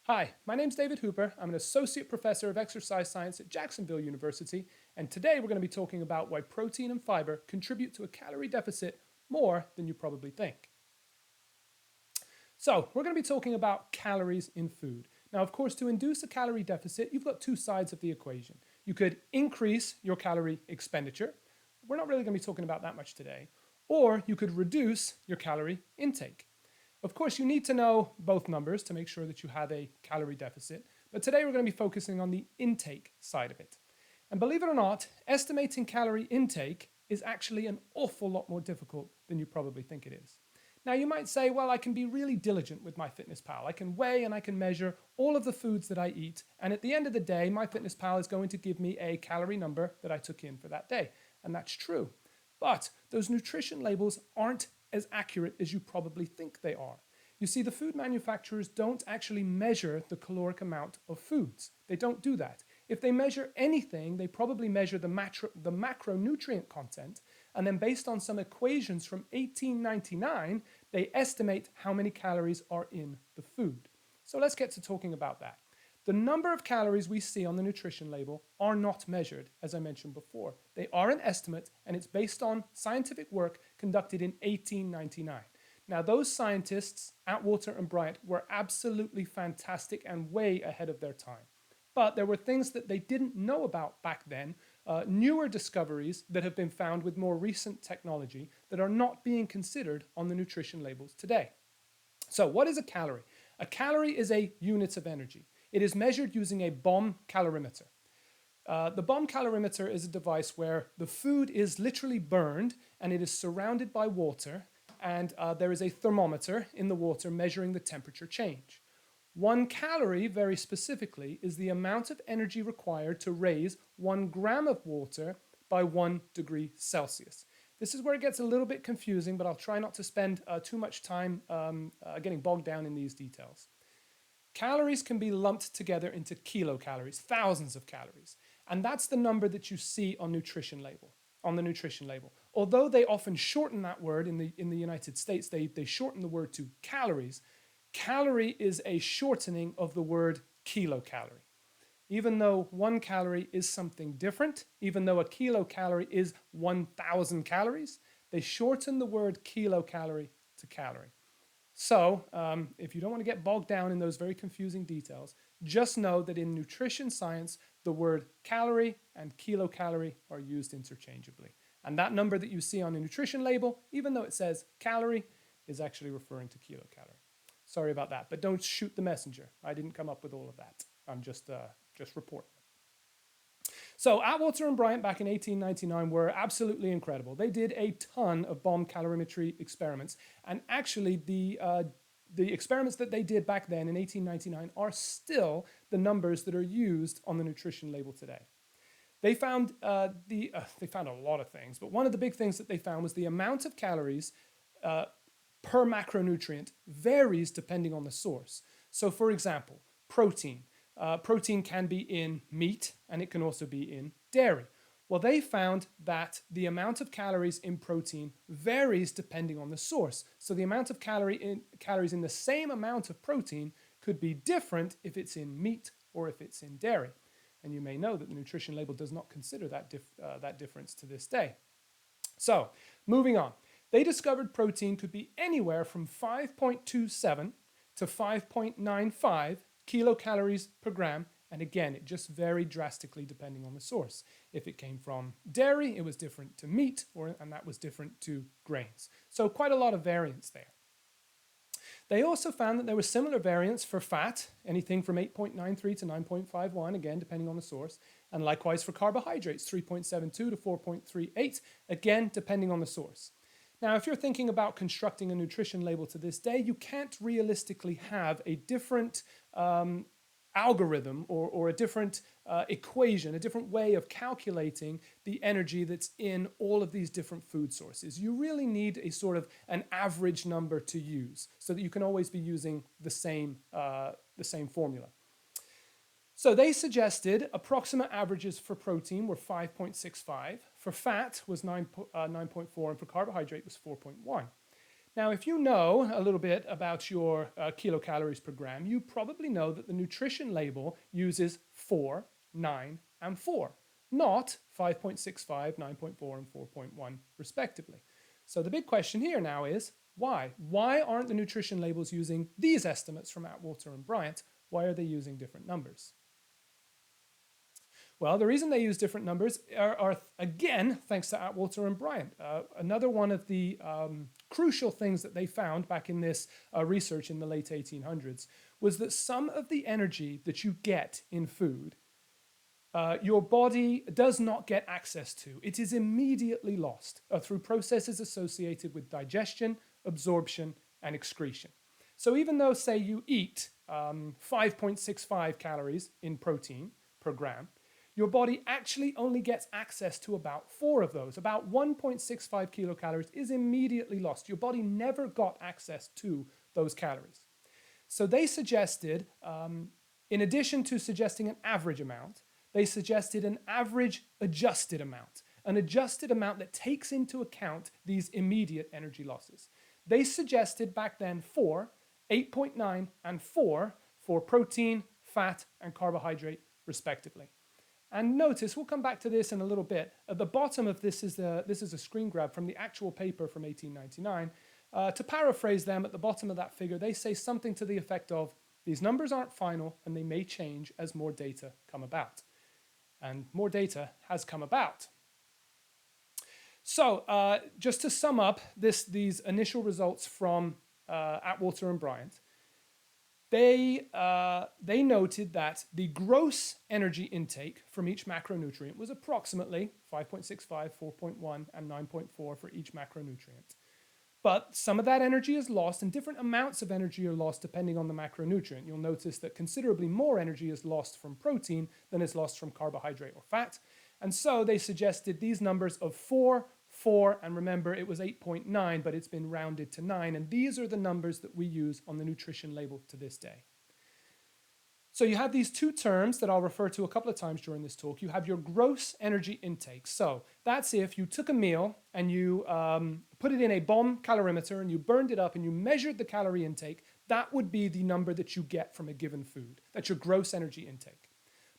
Hi, my name's David Hooper. I'm an associate professor of exercise science at Jacksonville University, and today we're going to be talking about why protein and fiber contribute to a calorie deficit more than you probably think. So, we're going to be talking about calories in food. Now, of course, to induce a calorie deficit, you've got two sides of the equation. You could increase your calorie expenditure. We're not really going to be talking about that much today. Or you could reduce your calorie intake. Of course, you need to know both numbers to make sure that you have a calorie deficit, but today we're going to be focusing on the intake side of it. And believe it or not, estimating calorie intake is actually an awful lot more difficult than you probably think it is. Now, you might say, well, I can be really diligent with MyFitnessPal. I can weigh and I can measure all of the foods that I eat, and at the end of the day, MyFitnessPal is going to give me a calorie number that I took in for that day. And that's true. But those nutrition labels aren't as accurate as you probably think they are. You see, the food manufacturers don't actually measure the caloric amount of foods. They don't do that. If they measure anything, they probably measure the macronutrient content, and then based on some equations from 1899, they estimate how many calories are in the food. So let's get to talking about that. The number of calories we see on the nutrition label are not measured, as I mentioned before. They are an estimate, and it's based on scientific work conducted in 1899. Now, those scientists, Atwater and Bryant, were absolutely fantastic and way ahead of their time. But there were things that they didn't know about back then, newer discoveries that have been found with more recent technology that are not being considered on the nutrition labels today. So, what is a calorie? A calorie is a unit of energy. It is measured using a bomb calorimeter. The bomb calorimeter is a device where the food is literally burned and it is surrounded by water, and there is a thermometer in the water measuring the temperature change. 1 calorie, very specifically, is the amount of energy required to raise 1 gram of water by 1 degree Celsius. This is where it gets a little bit confusing, but I'll try not to spend too much time getting bogged down in these details. Calories can be lumped together into kilocalories, thousands of calories. And that's the number that you see on the nutrition label. Although they often shorten that word in the United States, they shorten the word to calories. Calorie is a shortening of the word kilocalorie. Even though 1 calorie is something different, even though a kilocalorie is 1,000 calories, they shorten the word kilocalorie to calorie. So, if you don't want to get bogged down in those very confusing details, just know that in nutrition science, the word calorie and kilocalorie are used interchangeably. And that number that you see on the nutrition label, even though it says calorie, is actually referring to kilocalorie. Sorry about that, but don't shoot the messenger. I didn't come up with all of that. I'm just reporting. So Atwater and Bryant back in 1899 were absolutely incredible. They did a ton of bomb calorimetry experiments, and actually the experiments that they did back then in 1899 are still the numbers that are used on the nutrition label today. They found they found a lot of things, but one of the big things that they found was the amount of calories per macronutrient varies depending on the source. So, for example, protein. Protein can be in meat and it can also be in dairy. Well, they found that the amount of calories in protein varies depending on the source. So the amount of calories in the same amount of protein could be different if it's in meat or if it's in dairy. And you may know that the nutrition label does not consider that difference to this day. So, moving on. They discovered protein could be anywhere from 5.27 to 5.95 kilocalories per gram, and again, it just varied drastically depending on the source. If it came from dairy, it was different to meat, and that was different to grains. So quite a lot of variance there. They also found that there was similar variance for fat, anything from 8.93 to 9.51, again, depending on the source, and likewise for carbohydrates, 3.72 to 4.38, again, depending on the source. Now, if you're thinking about constructing a nutrition label to this day, you can't realistically have a different algorithm or a different equation, a different way of calculating the energy that's in all of these different food sources. You really need a sort of an average number to use so that you can always be using the same formula. So they suggested approximate averages for protein were 5.65, for fat was 9.4, and for carbohydrate was 4.1. Now, if you know a little bit about your kilocalories per gram, you probably know that the nutrition label uses 4, 9, and 4, not 5.65, 9.4, and 4.1, respectively. So the big question here now is, why? Why aren't the nutrition labels using these estimates from Atwater and Bryant? Why are they using different numbers? Well, the reason they use different numbers are again, thanks to Atwater and Bryant. Another one of the crucial things that they found back in this research in the late 1800s was that some of the energy that you get in food, your body does not get access to. It is immediately lost through processes associated with digestion, absorption, and excretion. So even though, say, you eat 5.65 calories in protein per gram, your body actually only gets access to about 4 of those. About 1.65 kilocalories is immediately lost. Your body never got access to those calories. So they suggested, in addition to suggesting an average amount, they suggested an average adjusted amount, an adjusted amount that takes into account these immediate energy losses. They suggested back then 4, 8.9, and 4 for protein, fat, and carbohydrate, respectively. And notice, we'll come back to this in a little bit, at the bottom of this is a screen grab from the actual paper from 1899. To paraphrase them, at the bottom of that figure, they say something to the effect of, these numbers aren't final and they may change as more data come about. And more data has come about. So just to sum up these initial results from Atwater and Bryant, they noted that the gross energy intake from each macronutrient was approximately 5.65, 4.1, and 9.4 for each macronutrient. But some of that energy is lost, and different amounts of energy are lost depending on the macronutrient. You'll notice that considerably more energy is lost from protein than is lost from carbohydrate or fat. And so they suggested these numbers of 4, 4, and remember it was 8.9, but it's been rounded to 9, and these are the numbers that we use on the nutrition label to this day. So you have these two terms that I'll refer to a couple of times during this talk. You have your gross energy intake. So that's if you took a meal and you put it in a bomb calorimeter and you burned it up and you measured the calorie intake, that would be the number that you get from a given food. That's your gross energy intake.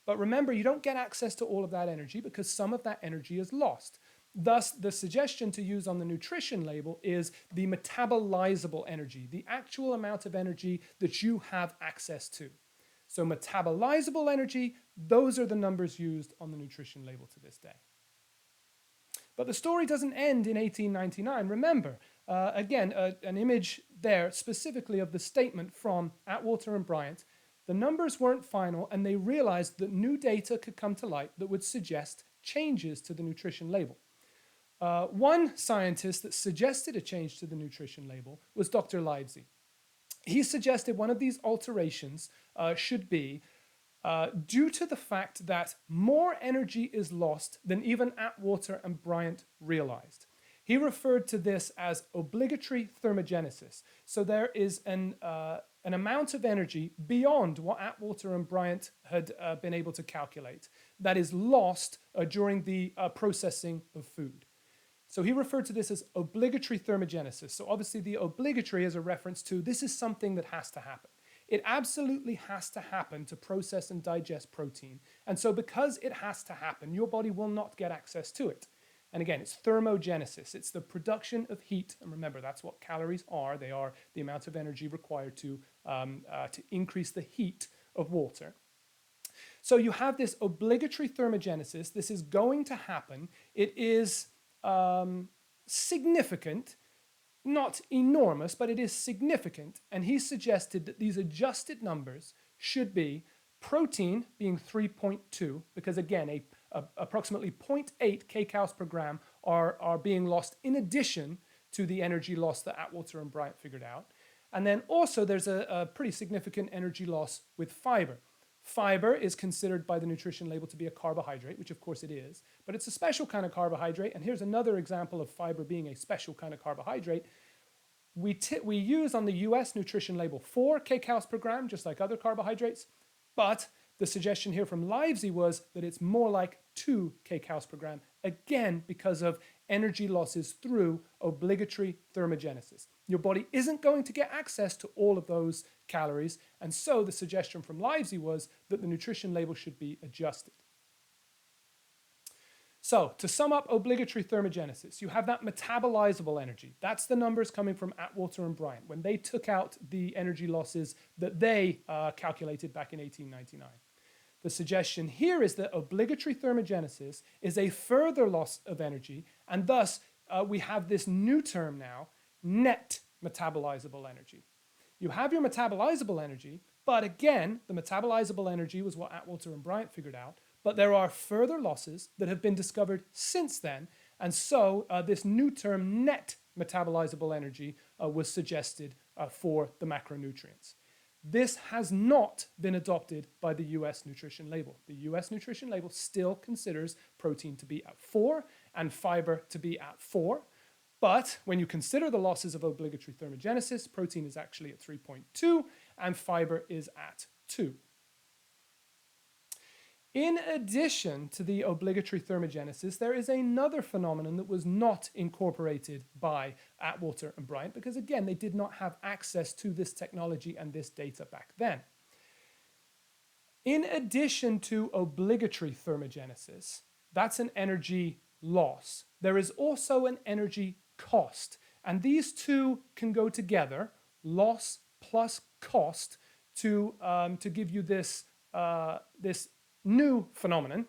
But remember, you don't get access to all of that energy because some of that energy is lost. Thus, the suggestion to use on the nutrition label is the metabolizable energy, the actual amount of energy that you have access to. So metabolizable energy, those are the numbers used on the nutrition label to this day. But the story doesn't end in 1899. Remember, again, an image there specifically of the statement from Atwater and Bryant. The numbers weren't final, and they realized that new data could come to light that would suggest changes to the nutrition label. One scientist that suggested a change to the nutrition label was Dr. Livesey. He suggested one of these alterations should be due to the fact that more energy is lost than even Atwater and Bryant realized. He referred to this as obligatory thermogenesis. So there is an amount of energy beyond what Atwater and Bryant had been able to calculate that is lost during the processing of food. So he referred to this as obligatory thermogenesis. So obviously the obligatory is a reference to this is something that has to happen. It absolutely has to happen to process and digest protein. And so because it has to happen, your body will not get access to it. And again, it's thermogenesis. It's the production of heat. And remember, that's what calories are. They are the amount of energy required to increase the heat of water. So you have this obligatory thermogenesis. This is going to happen. It is significant, not enormous, but it is significant. And he suggested that these adjusted numbers should be protein being 3.2, because again, approximately 0.8 kcals per gram are being lost in addition to the energy loss that Atwater and Bryant figured out. And then also there's a pretty significant energy loss with fiber. Fiber is considered by the nutrition label to be a carbohydrate, which of course it is, but it's a special kind of carbohydrate. And here's another example of fiber being a special kind of carbohydrate. We use on the US nutrition label 4 kcals per gram, just like other carbohydrates, but the suggestion here from Livesey was that it's more like 2 kcals per gram, again, because of energy losses through obligatory thermogenesis. Your body isn't going to get access to all of those calories, and so the suggestion from Livesey was that the nutrition label should be adjusted. So to sum up obligatory thermogenesis, you have that metabolizable energy. That's the numbers coming from Atwater and Bryant when they took out the energy losses that they calculated back in 1899. The suggestion here is that obligatory thermogenesis is a further loss of energy, and thus we have this new term now, net metabolizable energy. You have your metabolizable energy, but again, the metabolizable energy was what Atwater and Bryant figured out, but there are further losses that have been discovered since then, and so this new term, net metabolizable energy, was suggested for the macronutrients. This has not been adopted by the US nutrition label. The US nutrition label still considers protein to be at 4 and fiber to be at 4. But when you consider the losses of obligatory thermogenesis, protein is actually at 3.2 and fiber is at 2. In addition to the obligatory thermogenesis, there is another phenomenon that was not incorporated by Atwater and Bryant because, again, they did not have access to this technology and this data back then. In addition to obligatory thermogenesis, that's an energy loss. There is also an energy cost, and these two can go together, loss plus cost, to give you this new phenomenon,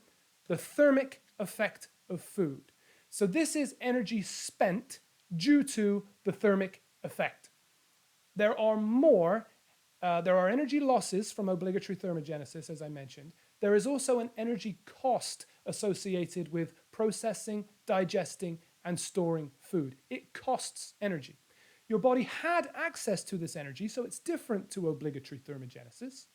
the thermic effect of food. So this is energy spent due to the thermic effect. There are energy losses from obligatory thermogenesis, as I mentioned. There is also an energy cost associated with processing, digesting, and storing food. It costs energy. Your body had access to this energy, so it's different to obligatory thermogenesis.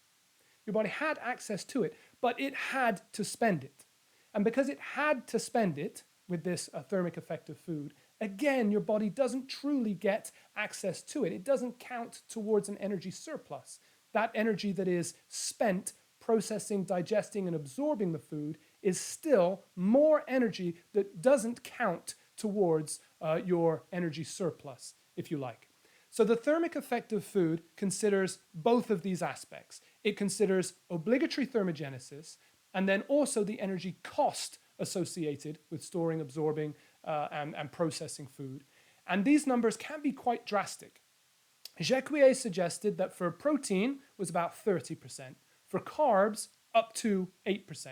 Your body had access to it, but it had to spend it. And because it had to spend it with this thermic effect of food, again, your body doesn't truly get access to it. It doesn't count towards an energy surplus. That energy that is spent processing, digesting, and absorbing the food is still more energy that doesn't count towards your energy surplus, if you like. So the thermic effect of food considers both of these aspects. It considers obligatory thermogenesis and then also the energy cost associated with storing, absorbing, and processing food. And these numbers can be quite drastic. Jacquier suggested that for protein was about 30%, for carbs up to 8%,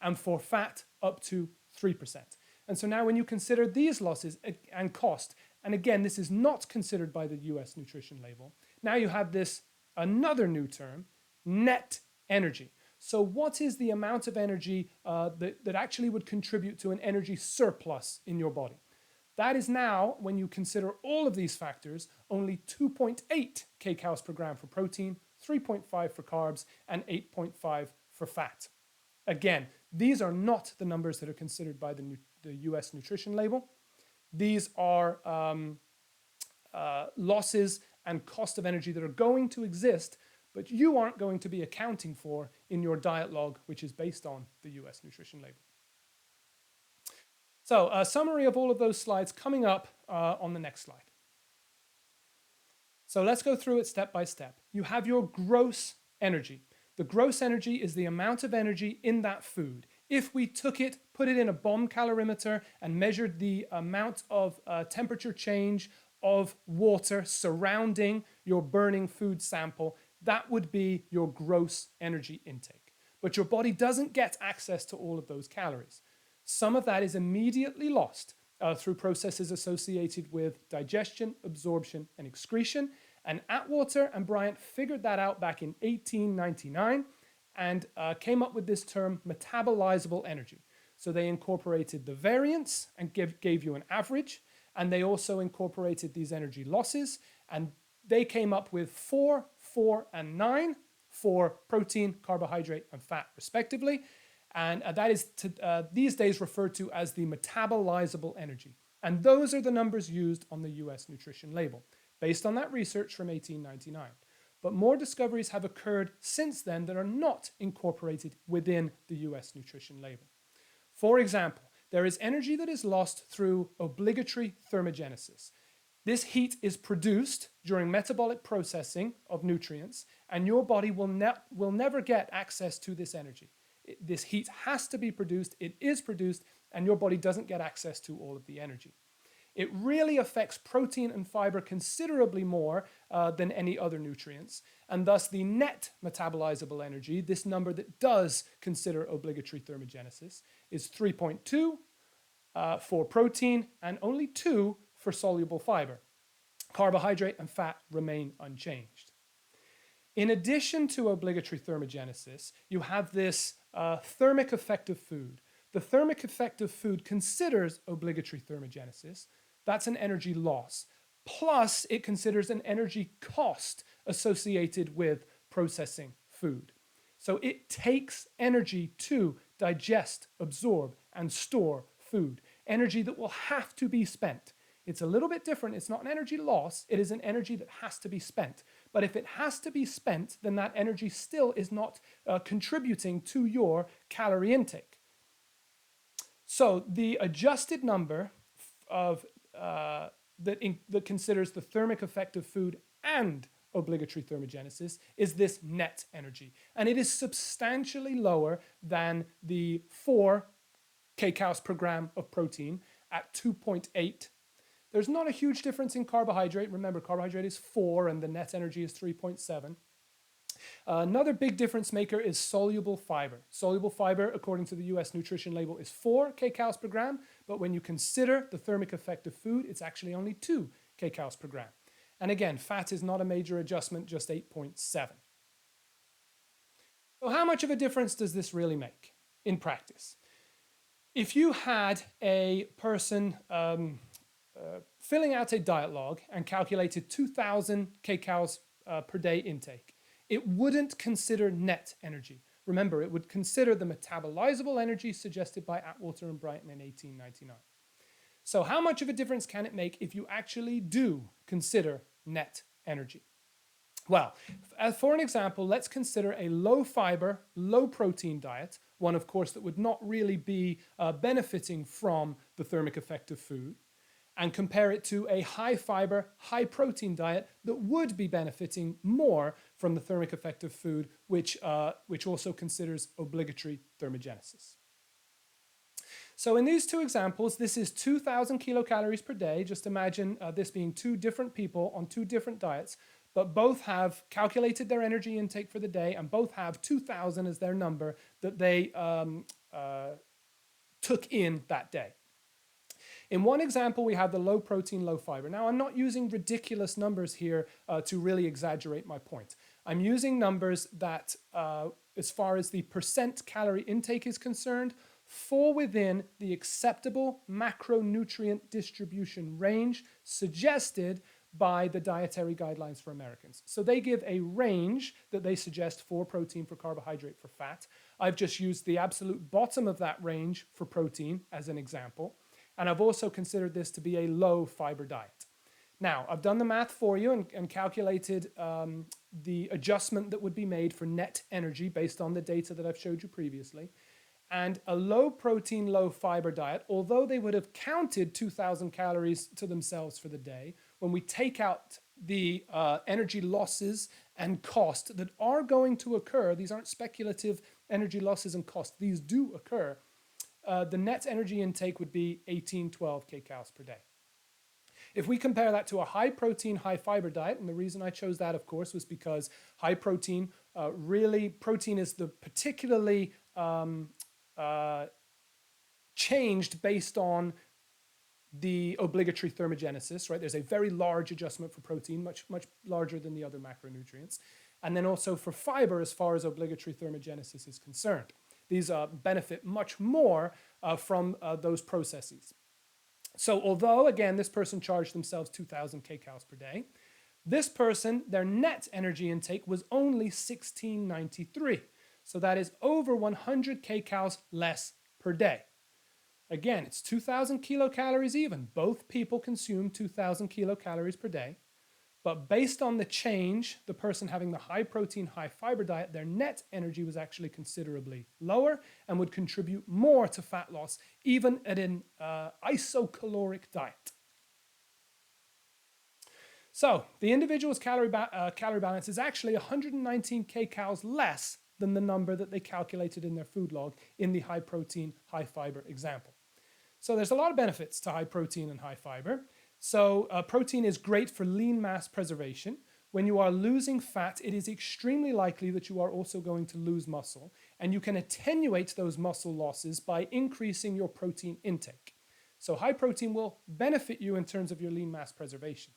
and for fat up to 3%. And so now when you consider these losses and cost, and again, this is not considered by the US nutrition label, now you have this another new term, net energy. So what is the amount of energy that actually would contribute to an energy surplus in your body? That is now, when you consider all of these factors, only 2.8 kcal per gram for protein, 3.5 for carbs, and 8.5 for fat. Again, these are not the numbers that are considered by the US nutrition label. These are losses and cost of energy that are going to exist, but you aren't going to be accounting for in your diet log, which is based on the US nutrition label. So a summary of all of those slides coming up on the next slide. So let's go through it step by step. You have your gross energy. The gross energy is the amount of energy in that food. If we took it, put it in a bomb calorimeter and measured the amount of temperature change of water surrounding your burning food sample, that would be your gross energy intake. But your body doesn't get access to all of those calories. Some of that is immediately lost through processes associated with digestion, absorption, and excretion. And Atwater and Bryant figured that out back in 1899 and came up with this term metabolizable energy. So they incorporated the variance and gave you an average, and they also incorporated these energy losses, and they came up with 4, 4, and 9 for protein, carbohydrate, and fat, respectively. And that is these days referred to as the metabolizable energy. And those are the numbers used on the US nutrition label, based on that research from 1899. But more discoveries have occurred since then that are not incorporated within the US nutrition label. For example, there is energy that is lost through obligatory thermogenesis. This heat is produced during metabolic processing of nutrients, and your body will never get access to this energy. This heat has to be produced, it is produced, and your body doesn't get access to all of the energy. It really affects protein and fiber considerably more than any other nutrients, and thus the net metabolizable energy, this number that does consider obligatory thermogenesis, is 3.2 for protein and only 2 for soluble fiber. Carbohydrate and fat remain unchanged. In addition to obligatory thermogenesis, you have this thermic effect of food. The thermic effect of food considers obligatory thermogenesis. That's an energy loss. Plus, it considers an energy cost associated with processing food. So it takes energy to digest, absorb, and store food. Energy that will have to be spent. It's a little bit different. It's not an energy loss. It is an energy that has to be spent. But if it has to be spent, then that energy still is not contributing to your calorie intake. So the adjusted number of that considers the thermic effect of food and obligatory thermogenesis is this net energy. And it is substantially lower than the 4 kcals per gram of protein at 2.8. There's not a huge difference in carbohydrate. Remember, carbohydrate is 4 and the net energy is 3.7. Another big difference maker is soluble fiber. Soluble fiber, according to the US nutrition label, is 4 kcals per gram, but when you consider the thermic effect of food, it's actually only 2 kcals per gram. And again, fat is not a major adjustment, just 8.7. So how much of a difference does this really make in practice? If you had a person filling out a diet log and calculated 2,000 kcals per day intake, it wouldn't consider net energy. Remember, it would consider the metabolizable energy suggested by Atwater and Brighton in 1899. So how much of a difference can it make if you actually do consider net energy? Well, for an example, let's consider a low fiber, low protein diet, one of course that would not really be benefiting from the thermic effect of food, and compare it to a high fiber, high protein diet that would be benefiting more from the thermic effect of food, which also considers obligatory thermogenesis. So in these two examples, this is 2,000 kilocalories per day. Just imagine this being 2 different people on 2 different diets, but both have calculated their energy intake for the day and both have 2,000 as their number that they took in that day. In one example, we have the low protein, low fiber. Now, I'm not using ridiculous numbers here to really exaggerate my point. I'm using numbers that, as far as the percent calorie intake is concerned, fall within the acceptable macronutrient distribution range suggested by the dietary guidelines for Americans. So they give a range that they suggest for protein, for carbohydrate, for fat. I've just used the absolute bottom of that range for protein as an example. And I've also considered this to be a low fiber diet. Now, I've done the math for you and calculated the adjustment that would be made for net energy based on the data that I've showed you previously. And a low protein, low fiber diet, although they would have counted 2,000 calories to themselves for the day, when we take out the energy losses and cost that are going to occur, these aren't speculative energy losses and costs, these do occur, the net energy intake would be 1812 kcals per day. If we compare that to a high protein, high fiber diet, and the reason I chose that, of course, was because high protein, protein is the particularly changed based on the obligatory thermogenesis, right? There's a very large adjustment for protein, much larger than the other macronutrients. And then also for fiber, as far as obligatory thermogenesis is concerned. These benefit much more from those processes. So although, again, this person charged themselves 2,000 kcals per day, this person, their net energy intake was only 1693. So that is over 100 kcals less per day. Again, it's 2,000 kilocalories even. Both people consume 2,000 kilocalories per day. But based on the change, the person having the high protein, high fiber diet, their net energy was actually considerably lower and would contribute more to fat loss, even at an isocaloric diet. So the individual's calorie balance is actually 119 kcals less than the number that they calculated in their food log in the high protein, high fiber example. So there's a lot of benefits to high protein and high fiber. So protein is great for lean mass preservation. When you are losing fat, it is extremely likely that you are also going to lose muscle, and you can attenuate those muscle losses by increasing your protein intake. So high protein will benefit you in terms of your lean mass preservation.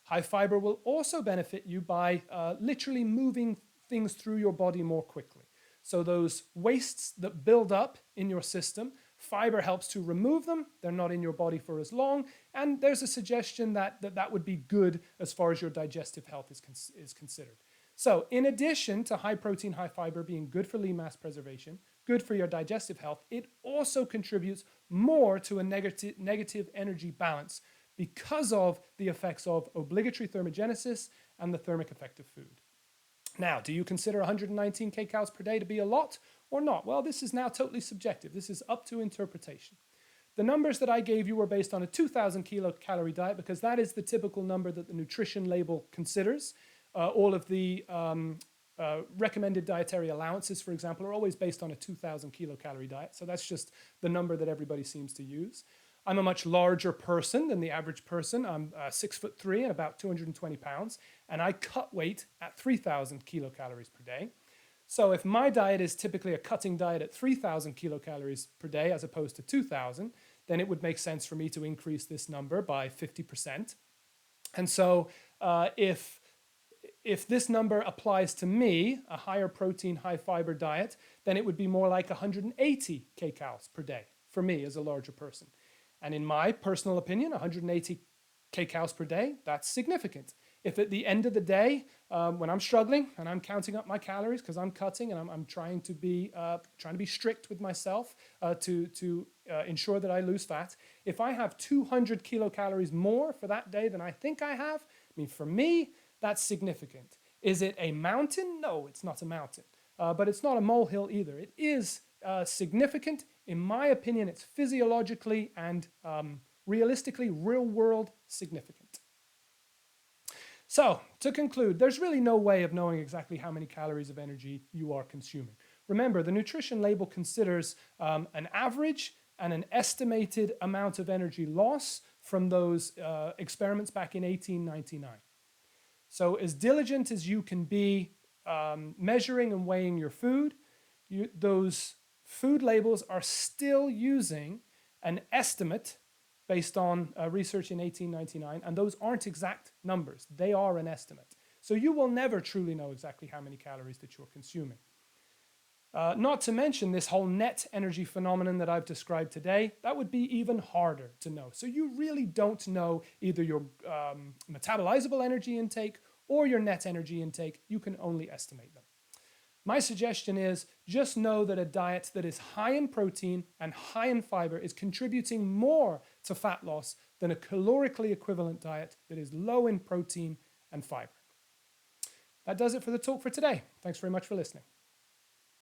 High fiber will also benefit you by literally moving things through your body more quickly. So those wastes that build up in your system, fiber helps to remove them. They're not in your body for as long. And there's a suggestion that that would be good as far as your digestive health is considered. So in addition to high protein, high fiber being good for lean mass preservation, good for your digestive health, it also contributes more to a negative energy balance because of the effects of obligatory thermogenesis and the thermic effect of food. Now, do you consider 119 kcals per day to be a lot or not? Well, this is now totally subjective. This is up to interpretation. The numbers that I gave you were based on a 2,000 kilocalorie diet because that is the typical number that the nutrition label considers. All of the recommended dietary allowances, for example, are always based on a 2,000 kilocalorie diet. So that's just the number that everybody seems to use. I'm a much larger person than the average person. I'm 6'3" and about 220 pounds, and I cut weight at 3,000 kilocalories per day. So if my diet is typically a cutting diet at 3,000 kilocalories per day as opposed to 2,000, then it would make sense for me to increase this number by 50%. And so if this number applies to me, a higher protein, high fiber diet, then it would be more like 180 kcals per day for me as a larger person. And in my personal opinion, 180 kcals per day, that's significant. If at the end of the day, when I'm struggling and I'm counting up my calories because I'm cutting and I'm trying to be strict with myself to ensure that I lose fat, if I have 200 kilocalories more for that day than I think I have, I mean, for me, that's significant. Is it a mountain? No, it's not a mountain. But it's not a molehill either. It is significant. In my opinion, it's physiologically and realistically real-world significant. So, to conclude, there's really no way of knowing exactly how many calories of energy you are consuming. Remember, the nutrition label considers an average and an estimated amount of energy loss from those experiments back in 1899. So, as diligent as you can be measuring and weighing your food, those food labels are still using an estimate based on research in 1899, and those aren't exact numbers. They are an estimate. So you will never truly know exactly how many calories that you're consuming. Not to mention this whole net energy phenomenon that I've described today, that would be even harder to know. So you really don't know either your metabolizable energy intake or your net energy intake. You can only estimate them. My suggestion is just know that a diet that is high in protein and high in fiber is contributing more to fat loss than a calorically equivalent diet that is low in protein and fiber. That does it for the talk for today. Thanks very much for listening.